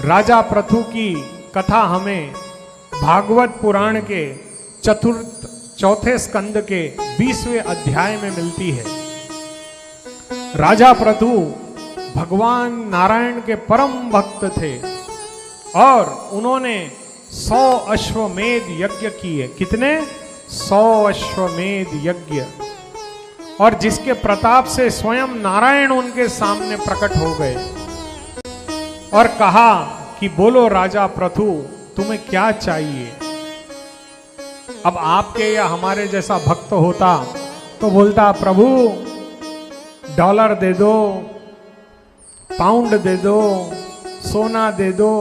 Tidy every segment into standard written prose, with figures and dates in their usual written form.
राजा पृथु की कथा हमें भागवत पुराण के चौथे स्कंद के 20वें अध्याय में मिलती है। राजा पृथु भगवान नारायण के परम भक्त थे और उन्होंने 100 अश्वमेध यज्ञ किए। कितने? 100 अश्वमेध यज्ञ। और जिसके प्रताप से स्वयं नारायण उनके सामने प्रकट हो गए और कहा कि बोलो राजा पृथु, तुम्हें क्या चाहिए। अब आपके या हमारे जैसा भक्त होता तो बोलता, प्रभु डॉलर दे दो, पाउंड दे दो, सोना दे दो,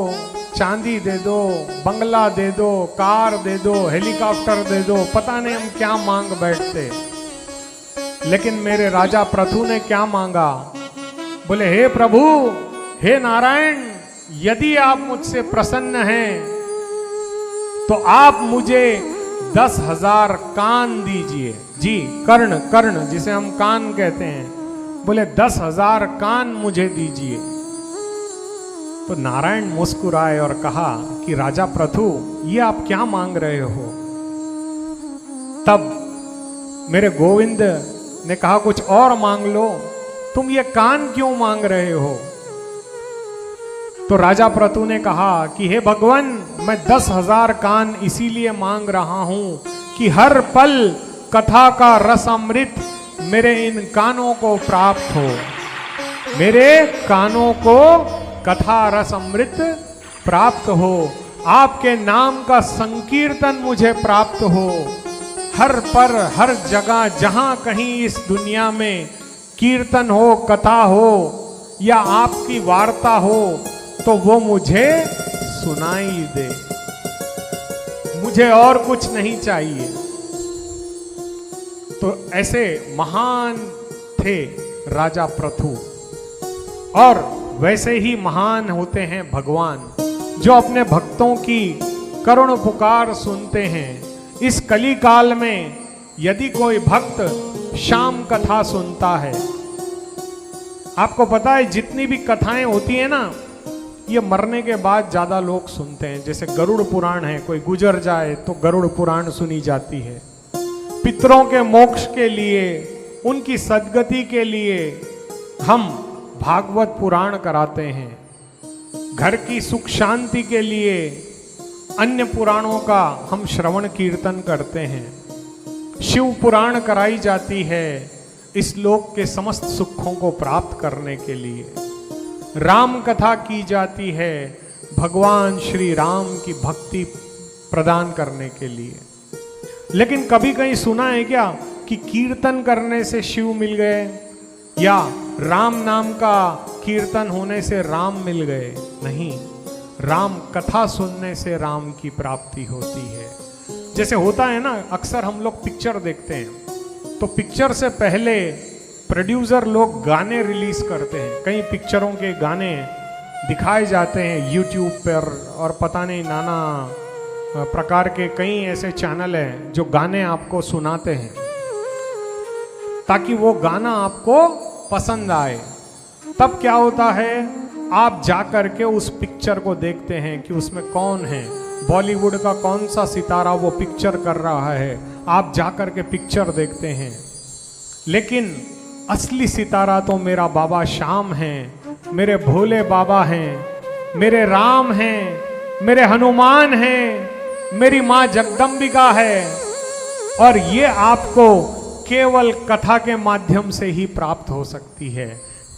चांदी दे दो, बंगला दे दो, कार दे दो, हेलीकॉप्टर दे दो, पता नहीं हम क्या मांग बैठते। लेकिन मेरे राजा पृथु ने क्या मांगा? बोले, हे प्रभु, हे नारायण, यदि आप मुझसे प्रसन्न हैं तो आप मुझे 10,000 कान दीजिए। जी, कर्ण, कर्ण जिसे हम कान कहते हैं। बोले 10,000 कान मुझे दीजिए। तो नारायण मुस्कुराए और कहा कि राजा पृथु, ये आप क्या मांग रहे हो? तब मेरे गोविंद ने कहा, कुछ और मांग लो, तुम ये कान क्यों मांग रहे हो? तो राजा पृथु ने कहा कि हे भगवान, मैं 10,000 कान इसीलिए मांग रहा हूं कि हर पल कथा का रस अमृत मेरे इन कानों को प्राप्त हो। मेरे कानों को कथा रस अमृत प्राप्त हो। आपके नाम का संकीर्तन मुझे प्राप्त हो। हर पर, हर जगह, जहां कहीं इस दुनिया में कीर्तन हो, कथा हो या आपकी वार्ता हो, तो वो मुझे सुनाई दे। मुझे और कुछ नहीं चाहिए। तो ऐसे महान थे राजा पृथु। और वैसे ही महान होते हैं भगवान, जो अपने भक्तों की करुण पुकार सुनते हैं। इस कली काल में यदि कोई भक्त शाम कथा सुनता है, आपको पता है जितनी भी कथाएं होती है ना, ये मरने के बाद ज्यादा लोग सुनते हैं। जैसे गरुड़ पुराण है, कोई गुजर जाए तो गरुड़ पुराण सुनी जाती है। पितरों के मोक्ष के लिए, उनकी सद्गति के लिए हम भागवत पुराण कराते हैं। घर की सुख शांति के लिए अन्य पुराणों का हम श्रवण कीर्तन करते हैं। शिव पुराण कराई जाती है इस लोक के समस्त सुखों को प्राप्त करने के लिए। राम कथा की जाती है भगवान श्री राम की भक्ति प्रदान करने के लिए। लेकिन कभी कहीं सुना है क्या कि कीर्तन करने से शिव मिल गए या राम नाम का कीर्तन होने से राम मिल गए? नहीं, राम कथा सुनने से राम की प्राप्ति होती है। जैसे होता है ना, अक्सर हम लोग पिक्चर देखते हैं तो पिक्चर से पहले प्रोड्यूसर लोग गाने रिलीज करते हैं। कई पिक्चरों के गाने दिखाए जाते हैं यूट्यूब पर, और पता नहीं नाना प्रकार के कई ऐसे चैनल हैं जो गाने आपको सुनाते हैं ताकि वो गाना आपको पसंद आए। तब क्या होता है, आप जा करके उस पिक्चर को देखते हैं कि उसमें कौन है, बॉलीवुड का कौन सा सितारा वो पिक्चर कर रहा है। आप जा करके पिक्चर देखते हैं। लेकिन असली सितारा तो मेरा बाबा श्याम है, मेरे भोले बाबा हैं, मेरे राम हैं, मेरे हनुमान हैं, मेरी माँ जगदम्बिका है। और ये आपको केवल कथा के माध्यम से ही प्राप्त हो सकती है।